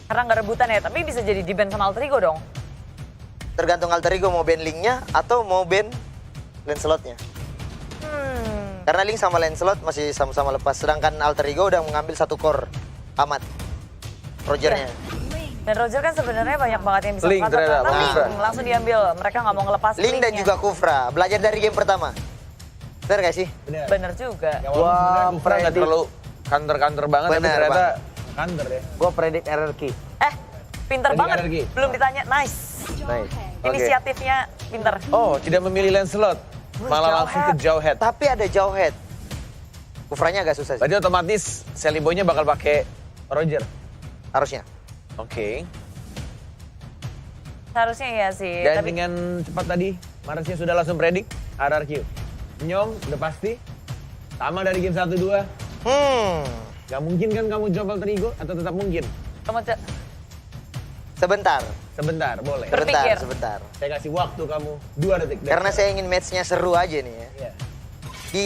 Karena nggak rebutan ya, tapi bisa jadi di-ban sama Alterigo dong. Tergantung Alterigo mau ban Link-nya atau mau ban Lancelot-nya. Karena Link sama Lancelot masih sama-sama lepas, sedangkan Alterigo udah mengambil satu core amat. Rogernya. Dan Roger kan sebenarnya banyak banget yang bisa Link ternyata, Link Kufra. langsung diambil. Mereka nggak mau ngelepas Link dan Link-nya. juga Kufra, belajar dari game pertama. Bener gak sih? Bener juga. Ya, walaupun sebenarnya Kufra nggak terlalu counter-counter banget, tapi Bener, ternyata Bang. counter ya. Gue predik RRQ. Pinter Tadi banget. RRQ. Belum ditanya, nice. Nice. Oke. Inisiatifnya pinter. Oh, tidak memilih Lancelot, malah langsung ke Jawhead. Tapi ada jauh head. Kufranya agak susah sih, Berarti otomatis Sally Boy-nya bakal pakai Roger. harusnya. Oke. Seharusnya iya sih. Dan Tapi dengan cepat tadi, Marsnya sudah langsung predik RRQ. Nyong, udah pasti. Sama dari game 1-2. Gak mungkin kan kamu jawab Alterigo atau tetap mungkin? kamu Sebentar, Sebentar, boleh. Berpikir. sebentar. Saya kasih waktu kamu 2 detik. Karena saya ingin match-nya seru aja nih ya. Iya.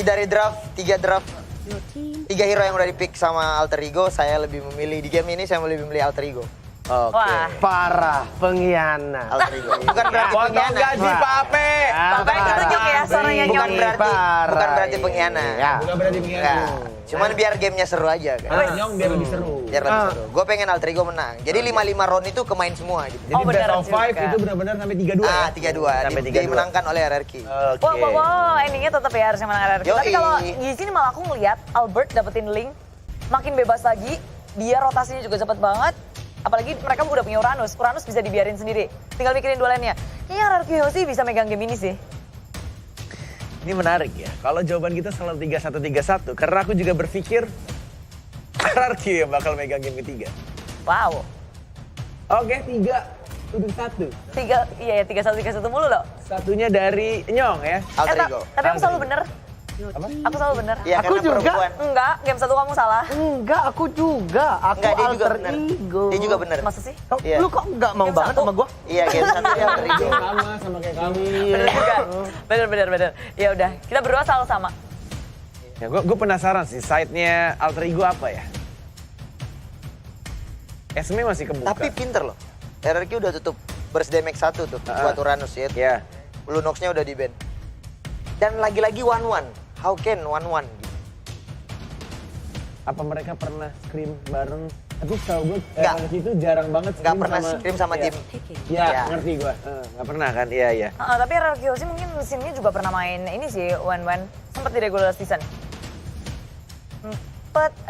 Dari draft, 3 hero yang udah dipick sama Alterigo, saya lebih memilih di game ini saya lebih memilih Alterigo. Oke. Wah. Parah, pengkhianat. Alterigo. Bukan berarti Potong pengkhianat. gaji Pak Ape. Bapak yang ditunjuk ya suaranya Bukan Nyong. berarti pengkhianat. Ya. Bukan berarti Enggak. pengen. Cuman biar gamenya seru aja kan. Nyong biar lebih seru. Biar lebih seru. Gue pengen Alterigo menang. Jadi 5-5 round itu kemain semua gitu. Jadi Oh, benar best of 5 juga. itu benar-benar sampai 3-2 ya? 3-2. Sampai 3-2. Dimenangkan oleh RRQ. Oke. Wow, endingnya tetap ya harusnya menang RRQ. Tapi Yoi. kalau di sini malah aku ngeliat Albert dapetin Link, makin bebas lagi, dia rotasinya juga cepet banget. Apalagi mereka udah punya Uranus bisa dibiarin sendiri. Tinggal mikirin duelannya. Kayaknya RRQ sih bisa megang game ini sih. Ini menarik ya. Kalau jawaban kita selalu 3-1-3-1. Karena aku juga berpikir RRQ yang bakal megang game ketiga. Wow. Oke, 3-1. 3-1 mulu loh. Satunya dari Nyong ya. Alterigo. Tapi aku selalu bener. Aku selalu bener. Ya, Aku karena juga. perempuan. Enggak, game 1 kamu salah. Enggak, aku juga. Aku Enggak, dia juga alter bener. ego. Dia juga bener. Masa sih? Oh, Iya. lu kok enggak mau Game banget satu. sama gua? Iya, game 1 dia Alterigo. Sama kayak kamu. Bener juga. Bener. Ya udah, kita berdua selalu sama. Ya, gue penasaran sih side-nya Alterigo apa ya? Esme masih kebuka. Tapi pinter loh. RRQ udah tutup burst damage 1 tuh buat Uranus ya. Ya. Lunox-nya udah di-ban. Dan lagi-lagi 1-1. How can 1-1? Apa mereka pernah scrim bareng? Tapi setahu gue Nggak. itu jarang banget Nggak pernah scrim sama Iya. tim. Ya, Ya. ngerti gue. Nggak pernah kan? Iya, iya. Tapi RRQ sih mungkin mesinnya juga pernah main ini sih, Wen. Sempat di regular season.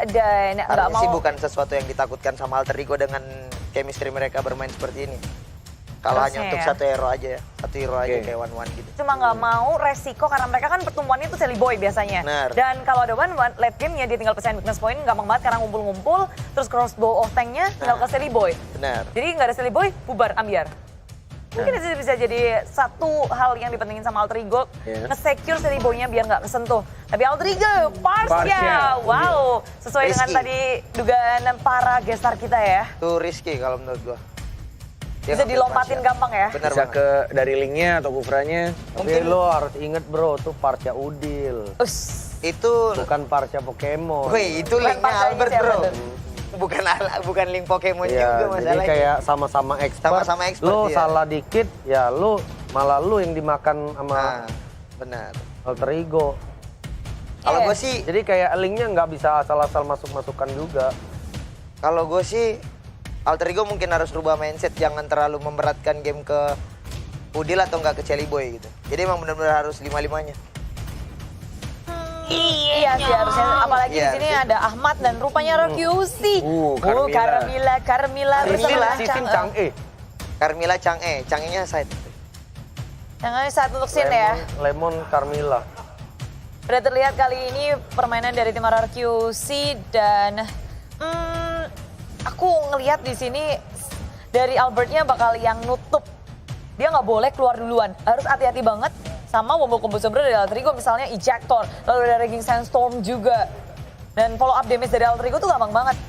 Dan nggak Harusnya mau. sih bukan sesuatu yang ditakutkan sama Alterigo dengan chemistry mereka bermain seperti ini. Kalau hanya Harusnya untuk ya. satu hero aja ya. Satu hero aja Oke. kayak 1-1 gitu. Cuma nggak mau resiko karena mereka kan pertumbuhannya itu Sally Boy biasanya. Benar. Dan kalau ada one late game-nya dia tinggal pecahin weakness point, gampang banget karena ngumpul-ngumpul. Terus crossbow of tank-nya tinggal ke Sally Boy. Benar. Jadi nggak ada Sally Boy, bubar, ambiar. Mungkin itu bisa jadi satu hal yang dipentingin sama Alterigo, Iya. nge-secure Sally Boy-nya biar nggak kesentuh. Tapi Alterigo, Parsia, Parsia. wow. Sesuai dengan Risky. tadi dugaan para gestar kita ya. Itu risky kalau menurut gua. Dia Bisa ngambil dilompatin Parsia. gampang ya. Benar Bisa banget. ke dari linknya atau kufranya. Tapi lo harus inget bro, tuh Parca Udil. Us. Itu, Bukan Parca Pokemon. woi itu Bukan linknya Parsianya Albert siapa bro. tuh? Bukan link Pokemon Iya, juga jadi masalahnya. kayak sama-sama expert. Sama-sama expert, Lo iya. salah dikit, ya lo malah lo yang dimakan sama Nah, benar. alter ego. Kalau Iya. gue sih, Jadi kayak linknya nggak bisa asal-asal masuk-masukan juga. kalau gue sih Alterigo mungkin harus rubah mindset, jangan terlalu memberatkan game ke Udil atau enggak ke Sally Boy gitu. Jadi emang benar-benar harus 5-5-nya. Iya sih harusnya, apalagi Iya, di sini harusnya. ada Ahmad dan rupanya Rokyusi. Carmilla. Carmilla bersama Sisin Chang E. Carmilla Chang'e, Chang'e-nya side. Yang satu untuk scene ya. Lemon Carmilla. Udah terlihat kali ini permainan dari tim RRQC dan aku ngelihat di sini dari Albertnya bakal yang nutup. Dia nggak boleh keluar duluan, harus hati-hati banget sama combo-combo sebenarnya dari Alterigo misalnya ejector, lalu ada Raging Sandstorm juga. Dan follow up damage dari Alterigo tuh gampang banget.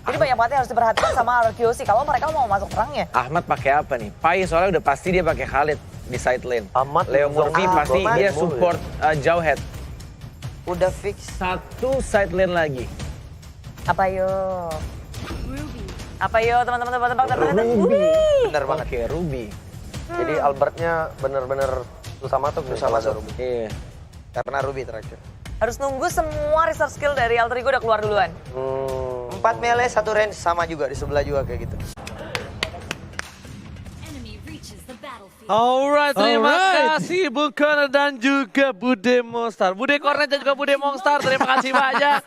Jadi banyak banget yang harus diperhatikan sama RRQC kalau mereka mau masuk perangnya. Ahmad pakai apa nih? Pai soalnya udah pasti dia pakai Khalid di side lane. Ahmad Leo Murphy Murphy pasti main dia mulu support Jawhead. Udah fix. Satu side lane lagi. Apa yo? Apa yo teman-teman tebak. Ruby. Bener banget. Oke, Ruby. Jadi Albertnya bener-bener susah masuk. Susah masuk. Iya. Karena Ruby terakhir. Harus nunggu semua research skill dari Alter Ego udah keluar duluan. 4 melee, 1 range sama juga di sebelah juga kayak gitu. Enemy reaches the battlefield. Alright, terima kasih Bung Connor dan juga Bude Monster. Bude Cornet dan juga Bude Monster, terima kasih banyak.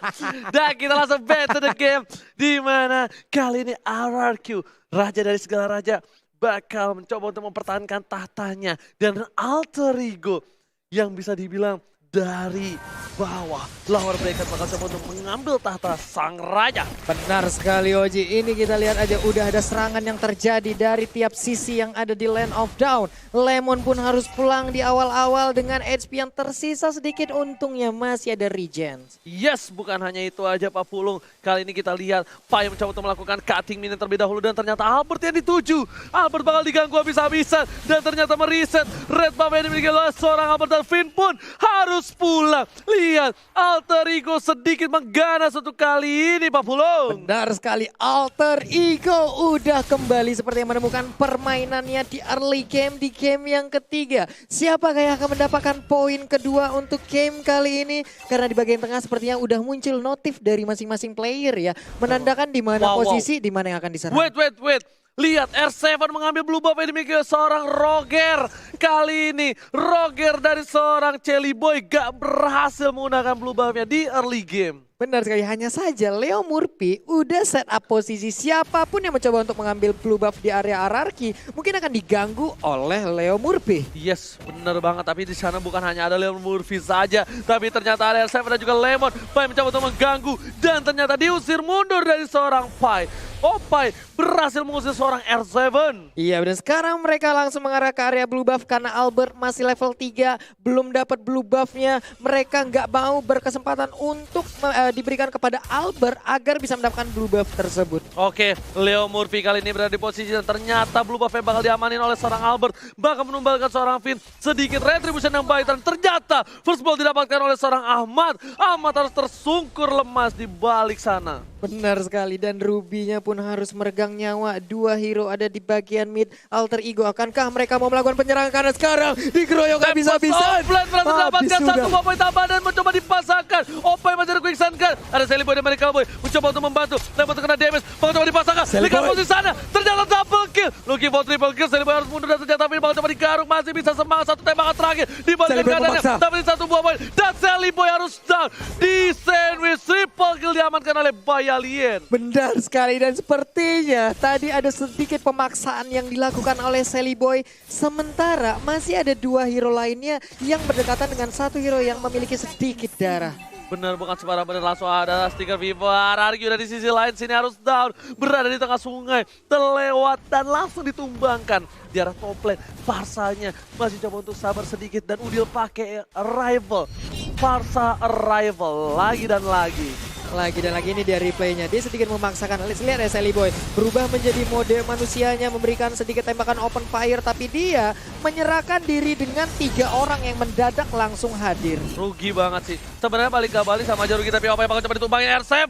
Dan kita langsung back to the game. Di mana kali ini RRQ, raja dari segala raja, bakal mencoba untuk mempertahankan tahtanya. Dan Alter Ego yang bisa dibilang dari bawah, Lower Bracket bakal coba untuk mengambil tahta sang raja. Benar sekali Oji, ini kita lihat aja udah ada serangan yang terjadi dari tiap sisi yang ada di Land of Dawn. Lemon pun harus pulang di awal-awal dengan HP yang tersisa sedikit, untungnya masih ada regen. Yes, bukan hanya itu aja Pak Pulung. Kali ini kita lihat Pai mencoba untuk melakukan cutting minion terlebih dahulu dan ternyata Albert yang dituju. Albert bakal diganggu habis-habisan dan ternyata mereset red buff yang dimiliki oleh seorang Albert, dan Finn pun harus pulang. Lihat, Alter Ego sedikit mengganas untuk kali ini Pak Pulung. Benar sekali, Alter Ego udah kembali seperti yang menemukan permainannya di early game, di game yang ketiga. Siapakah yang akan mendapatkan poin kedua untuk game kali ini? Karena di bagian tengah sepertinya udah muncul notif dari masing-masing player ya, menandakan di mana posisi, di mana yang akan diserang. Wait. Lihat, R7 mengambil blue buff yang dimiliki seorang Roger. Kali ini Roger dari seorang Celi Boy gak berhasil menggunakan blue buffnya di early game. Benar sekali, hanya saja Leo Murphy udah set up posisi, siapapun yang mencoba untuk mengambil blue buff di area hierarki mungkin akan diganggu oleh Leo Murphy. Yes, bener banget. Tapi di sana bukan hanya ada Leo Murphy saja, tapi ternyata ada R7 dan juga Lemon. Pai mencoba untuk mengganggu dan ternyata diusir mundur dari seorang Pai. Pai berhasil mengusir seorang R7. Iya, dan sekarang mereka langsung mengarah ke area blue buff karena Albert masih level 3, belum dapat blue buffnya. Mereka nggak mau berkesempatan untuk diberikan kepada Albert agar bisa mendapatkan blue buff tersebut. Oke, Leo Murphy kali ini berada di posisi dan ternyata blue buff yang bakal diamanin oleh seorang Albert. Bakal menumbalkan seorang Finn, sedikit retribution yang baik dan ternyata first ball didapatkan oleh seorang Ahmad. Ahmad harus tersungkur lemas di balik sana. Benar sekali, dan Ruby-nya pun harus meregang nyawa. 2 hero ada di bagian mid. Alter Ego, akankah mereka mau melakukan penyerangan karena sekarang dikeroyok habis-habisan? Offline berhasil mendapatkan satu buah poin tambahan dan mencoba dipasangkan. Opai masih ada quicksand kan. Ada Sally Boy dan mereka Boy mencoba untuk membantu. Lempar terkena damage, mencoba dipasangkan. Lihat posisi sana, ternyata double kill. Looking for triple kill, Sally Boy harus mundur dan ternyata Finn coba digaruk. Masih bisa semangat, satu tembakan terakhir. Di balik keadaannya, dapat satu buah poin. Dan Sally Boy harus down. Di sandwich, triple kill diamankan oleh Alien. Benar sekali, dan sepertinya tadi ada sedikit pemaksaan yang dilakukan oleh Sally Boy. Sementara masih ada 2 hero lainnya yang berdekatan dengan 1 hero yang memiliki sedikit darah. Benar, bukan sembarang, benar, langsung ada stiker Viva. RRQ dari sisi lain sini harus down. Berada di tengah sungai, terlewat dan langsung ditumbangkan. Di arah top lane, Farsanya masih coba untuk sabar sedikit dan Udil pakai Arrival. Farsa Arrival lagi dan lagi. Lagi dan lagi ini dia replaynya, dia sedikit memaksakan. Lihat ya, Sally Boy berubah menjadi mode manusianya, memberikan sedikit tembakan open fire, tapi dia menyerahkan diri dengan 3 orang yang mendadak langsung hadir. Rugi banget sih. Sebenarnya balik gak balik sama aja rugi, tapi apa yang bakal coba ditumbangin R7.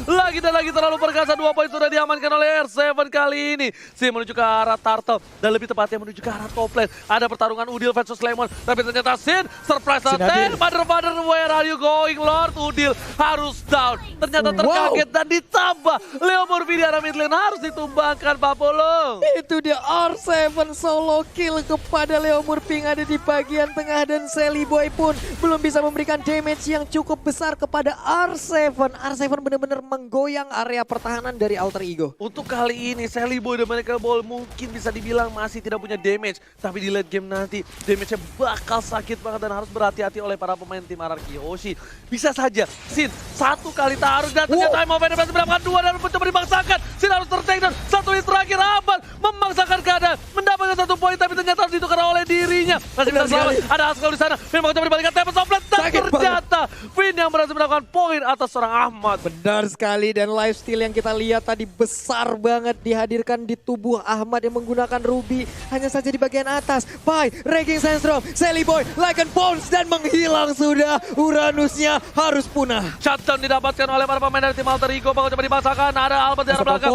Lagi dan lagi terlalu perkasa, 2 poin sudah diamankan oleh R7 kali ini. Si menuju ke arah Turtle dan lebih tepatnya menuju ke arah top lane. Ada pertarungan Udil versus Lemon, tapi ternyata Sin surprise attack. Mother, where are you going Lord? Udil harus down. Ternyata terkaget dan ditambah Leo Murphy di arah mid lane harus ditumbangkan Pak Pulung. Itu dia R7 solo kill kepada Leo Murphy yang ada di bagian tengah, dan Sally Boy pun belum bisa memberikan damage yang cukup besar kepada R7. R7 benar-benar menggoyang area pertahanan dari Alter Ego. Untuk kali ini Sally Boy dan Michael Ball mungkin bisa dibilang masih tidak punya damage, tapi di late game nanti damage-nya bakal sakit banget dan harus berhati-hati oleh para pemain tim RRQ. Hoshi bisa saja Sin 1 kali taruh dan ternyata mau berhasil mendapatkan 2 dan mencoba dibangsakan. Sin harus ter-take down, 1 hit terakhir Ahmad memaksakan keadaan, mendapatkan 1 poin tapi ternyata harus ditukar oleh dirinya. Masih bisa selamat, ada Haskell di sana, memang coba dibalikan Tempest of Blood dan ternyata Finn yang berhasil mendapatkan poin atas seorang Ahmad. Benar sekali, dan lifesteal yang kita lihat tadi besar banget dihadirkan di tubuh Ahmad yang menggunakan Ruby hanya saja di bagian atas. Pai, Raging Sandstorm, Sally Boy, Lycan Bones dan menghilang sudah. Uranusnya harus punah. Shutdown didapatkan oleh para pemain dari tim Alter Ego. Bakal coba dipaksakan. Ada Albert di arah belakang.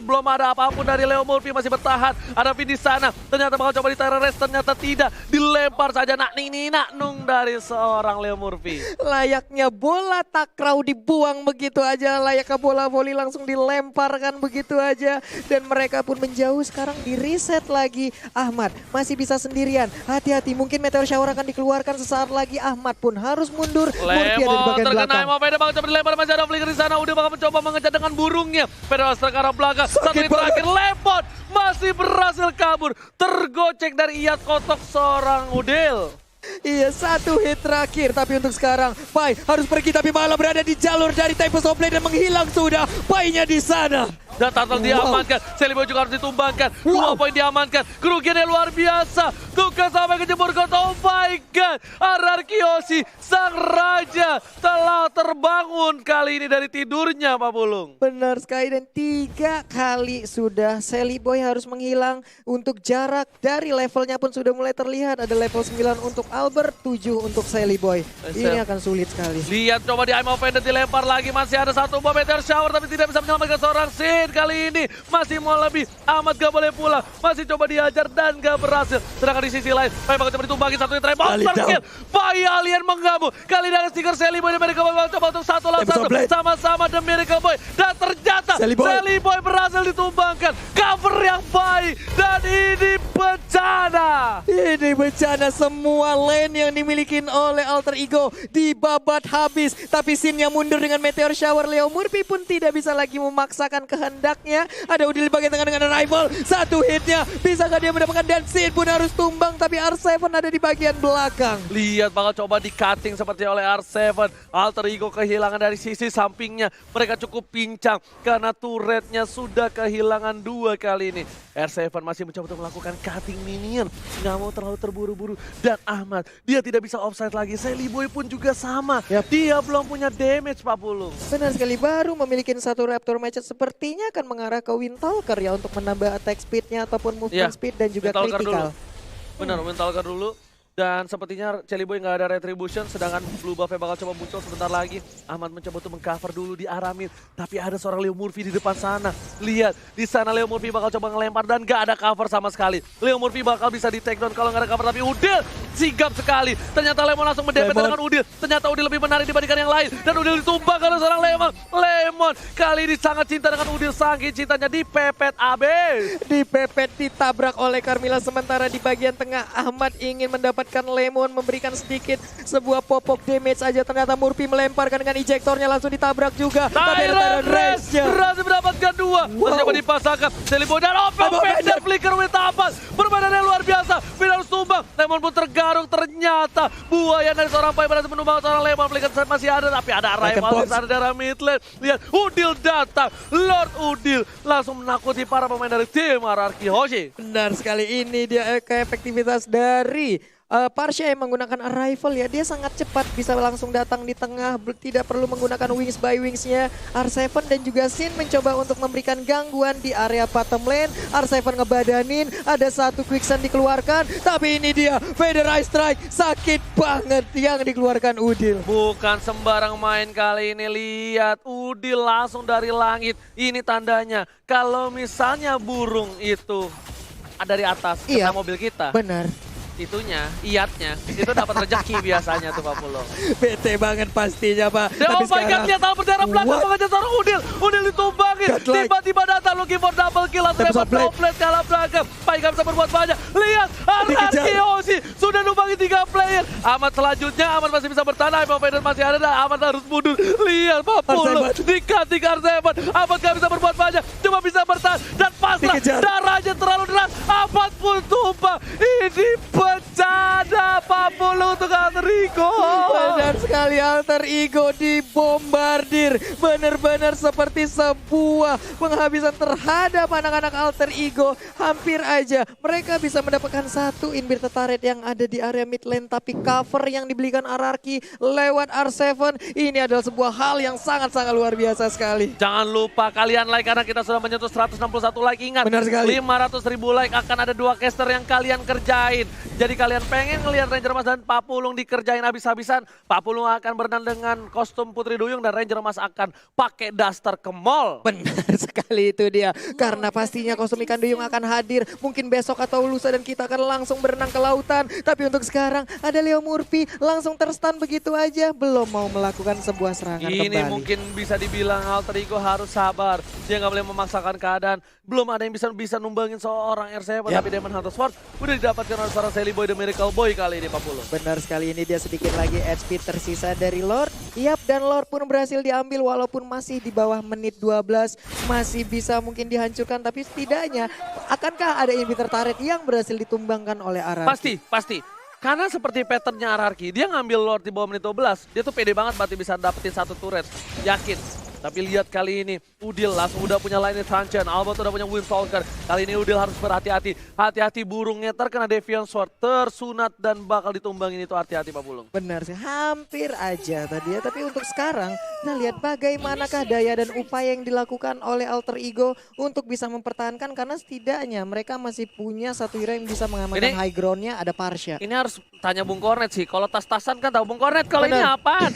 Belum ada apa-apun dari Leo Murphy, masih bertahan. Ada Vin di sana. Ternyata bakal coba diterrorist, ternyata tidak. Dilempar saja nak nung dari seorang Leo Murphy. Layaknya bola takraw dibuang begitu aja. Layaknya bola voli langsung dilemparkan begitu aja. Dan mereka pun menjauh, sekarang di reset lagi. Ahmad masih bisa sendirian. Hati-hati, mungkin Meteor Shower akan dikeluarkan sesaat lagi. Ahmad pun harus mundur. Murphy ada di Lemon bagian terkena belakang. Emo Fede bakal coba dilempar, masih ada Flicker di sana. Udah bakal mencoba mengejar dengan burungnya. Fede ke arah belakang. Satu hit terakhir, Lemon masih berhasil kabur. Tergocek dari Iyat kotok seorang Udil. Iya, satu hit terakhir. Tapi untuk sekarang, Pai harus pergi tapi malah berada di jalur dari Tempest of Blade dan menghilang sudah. Pai-nya di sana. Dan Turtle diamankan, Sally Boy juga harus ditumbangkan. 2 poin diamankan, kerugiannya luar biasa. Tugas sampai ke jebur kota, oh my god. RRQ sang raja telah terbangun kali ini dari tidurnya, Pak Pulung. Benar sekali, dan 3 kali sudah Sally Boy harus menghilang. Untuk jarak dari levelnya pun sudah mulai terlihat. Ada level 9 untuk Albert, 7 untuk Sally Boy. Ini akan sulit sekali. Lihat coba di I'm Offended dilempar lagi, masih ada satu bom Meteor Shower tapi tidak bisa menyelamatkan seorang Sin. Kali ini masih mau lebih, Ahmad gak boleh pulang, masih coba dihajar dan gak berhasil. Sedangkan di sisi lain, Pai bakal coba ditumbangi, satu yang terakhir, monster kill. Pai alien menggabung, kali ini ada stiker Sally Boy dan Miracle Boy coba untuk 1 lawan 1 sama-sama The Miracle Boy. Dan ternyata Sally Boy berhasil ditumbangkan, cover yang baik, dan ini bencana. Ini bencana, semua lane yang dimiliki oleh Alter Ego dibabat habis. Tapi Sin yang mundur dengan Meteor Shower. Leo Murphy pun tidak bisa lagi memaksakan kehendaknya. Ada Udil di bagian tengah dengan Arrival. Satu hitnya, bisakah dia mendapatkan, dan Sin pun harus tumbang. Tapi R7 ada di bagian belakang. Lihat bakal coba di cutting seperti oleh R7. Alter Ego kehilangan dari sisi sampingnya. Mereka cukup pincang karena turretnya sudah kehilangan 2 kali ini. R7 masih mencoba untuk melakukan cutting minion. Nggak mau terlalu terburu-buru. Dan Ahmad, dia tidak bisa offside lagi. Sally Boy pun juga sama. Dia belum punya damage, Pak Pulung. Benar sekali, baru memiliki satu Raptor Match, sepertinya akan mengarah ke Windtalker ya untuk menambah attack speednya ataupun movement speed dan juga Windtalker critical. dulu. Benar, Windtalker dulu. Dan sepertinya Sally Boy nggak ada retribution, sedangkan blue buff-nya bakal coba muncul sebentar lagi. Ahmad mencoba untuk mengcover dulu di arah mid, tapi ada seorang Leo Murphy di depan sana. Lihat, di sana Leo Murphy bakal coba ngelempar dan nggak ada cover sama sekali. Leo Murphy bakal bisa di take down kalau nggak ada cover, tapi Udil sigap sekali. Ternyata Lemon langsung mendepet dengan Udil. Ternyata Udil lebih menarik dibandingkan yang lain, dan Udil ditumbang karena seorang Lemon. Lemon kali ini sangat cinta dengan Udil, saking cintanya dipepet abis. Dipepet, ditabrak oleh Carmilla, sementara di bagian tengah Ahmad ingin mendapatkan Lemon, memberikan sedikit sebuah pop-up damage aja. Ternyata Murphy melemparkan dengan ejektornya, langsung ditabrak juga. Tyrant Race berhasil mendapatkan 2. Masih coba dipasangkan Sally Boy dan Open Fender Flicker with tapas. Permainannya luar biasa. Finn harus tumbang. Lemon pun tergarung. Ternyata buaya dari seorang Pai berhasil menumbang seorang Lemon. Flicker masih ada, tapi ada Arrival di sana dari mid lane. Lihat, Udil datang. Lord Udil langsung menakuti para pemain dari tim RRQ Hoshi. Benar sekali, ini dia keefektivitas dari Parsha yang menggunakan Arrival ya. Dia sangat cepat, bisa langsung datang di tengah, tidak perlu menggunakan wings by wingsnya. R7 dan juga Sin mencoba untuk memberikan gangguan di area bottom lane. R7 ngebadanin, ada satu quicksand dikeluarkan, tapi ini dia Feather Eye Strike, sakit banget yang dikeluarkan Udil. Bukan sembarang main kali ini, lihat Udil langsung dari langit. Ini tandanya kalau misalnya burung itu dari atas kena mobil kita. Benar. Itunya, iatnya, itu dapat rezeki biasanya tuh Pak Pulung. Bete banget pastinya Pak. Oh my god, lihat tahu berdarah belakang mengejar seorang Udil. Udil ditumbangin, tiba-tiba datang looking for double kill. Langsung komplit ke arah belakang. Pai gak bisa berbuat banyak. Lihat, RRQ sudah numbangin 3 player. Ahmad selanjutnya, Ahmad masih bisa bertahan. Ahmad masih ada, dan Ahmad harus mundur. Lihat Pak Pulung, di R7. Ahmad gak bisa berbuat banyak, cuma bisa bertahan. Dan pasrah, darahnya terlalu deras. Ahmad pun tumbang. Ini bencana Pak Pulung untuk Alter Ego. Benar sekali Alter Ego dibombardir. Benar-benar seperti sebuah penghabisan terhadap anak-anak Alter Ego. Hampir aja mereka bisa mendapatkan satu inverted turret yang ada di area mid lane. Tapi cover yang dibelikan Ararki lewat R7 ini adalah sebuah hal yang sangat-sangat luar biasa sekali. Jangan lupa kalian like karena kita sudah menyentuh 161 like. Ingat, Benar sekali. 500.000 like akan ada 2 caster yang kalian kerjain. Jadi kalian pengen ngelihat Ranger Mas dan Pak Pulung dikerjain habis-habisan. Pak Pulung akan berenang dengan kostum Putri Duyung dan Ranger Mas akan pakai daster ke mall. Benar sekali itu dia. Karena pastinya kostum ikan duyung akan hadir. Mungkin besok atau lusa dan kita akan langsung berenang ke lautan. Tapi untuk sekarang ada Leo Murphy langsung terstun begitu aja. Belum mau melakukan sebuah serangan Ini kembali. mungkin bisa dibilang Alter Ego harus sabar. Dia nggak boleh memaksakan keadaan. Belum ada yang bisa numbangin seorang R7. Tapi Demon Hunter Sword udah didapatkan oleh seorang Sally Boy The Miracle Boy kali ini Pak Pulung. Benar sekali, ini dia sedikit lagi HP tersisa dari Lord. Yap, dan Lord pun berhasil diambil walaupun masih di bawah menit 12. Masih bisa mungkin dihancurkan tapi setidaknya akankah ada inhibitor turret yang berhasil ditumbangkan oleh Ararki? Pasti. Karena seperti patternnya Ararki, dia ngambil Lord di bawah menit 12. Dia tuh pede banget berarti bisa dapetin satu turret. Yakin. Tapi lihat kali ini, Udil langsung udah punya line truncheon. Albert udah punya Windstalker. Kali ini Udil harus berhati-hati. Hati-hati burungnya terkena Deviant Sword. Tersunat dan bakal ditumbangin itu, hati-hati Pak Pulung. Benar sih, hampir aja tadi ya. Tapi untuk sekarang, kita lihat bagaimanakah daya dan upaya yang dilakukan oleh Alter Ego untuk bisa mempertahankan. Karena setidaknya mereka masih punya satu hero yang bisa mengamankan high groundnya, ada Parsha. Ini harus tanya Bung Kornet sih. Kalau tas-tasan kan tahu Bung Kornet. Kalau ini Benar. apaan?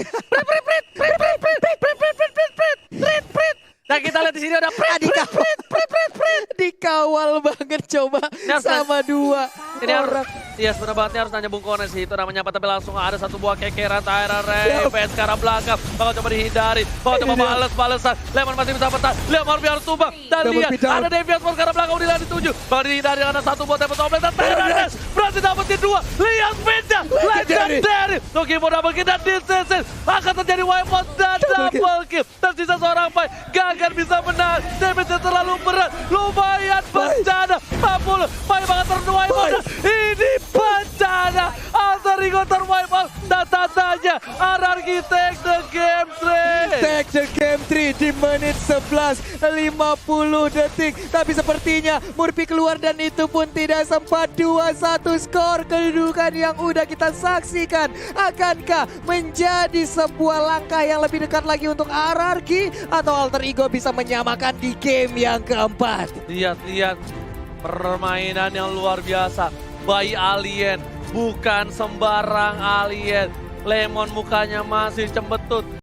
Prit. Nah kita lihat di sini ada prit. Dikawal banget coba harus sama dua Ini orang. Iya sebenarnya banget harus tanya Bung Kornet sih. Itu namanya apa, tapi langsung ada satu buah kekeran Tyra Ray. Sekarang belakang bakal coba dihindari. Bakal coba balesan. Lemon masih bisa bertahan. Lemon harus tumbang. Dan Double lihat beat down. ada Deviant Sword karena belakang udah dituju. Bakal dihindari karena satu buah tempat toplet. Dan Tyra Ray berhasil dapetin dua. Lihat speednya. Legendary. Noki mau double kill dan disesin. Akan terjadi wipe out dan double kill. Tersisa seorang fight. Gagal bisa menang. Damage-nya terlalu berat. Lumayan bencana. 40. Fight banget terwipe out. Ini bencana. Alter Ego terwipe out. Dan tandanya Ararki take the game 3. Take the game 3 di menit 11, 50 detik. Tapi sepertinya Murphy keluar dan itu pun tidak sempat. 2-1 skor kedudukan yang udah kita saksikan. Akankah menjadi sebuah langkah yang lebih dekat lagi untuk Ararki atau Alter Ego bisa menyamakan di game yang keempat? Lihat permainan yang luar biasa. Bayi alien, bukan sembarang alien. Lemon mukanya masih cembetut.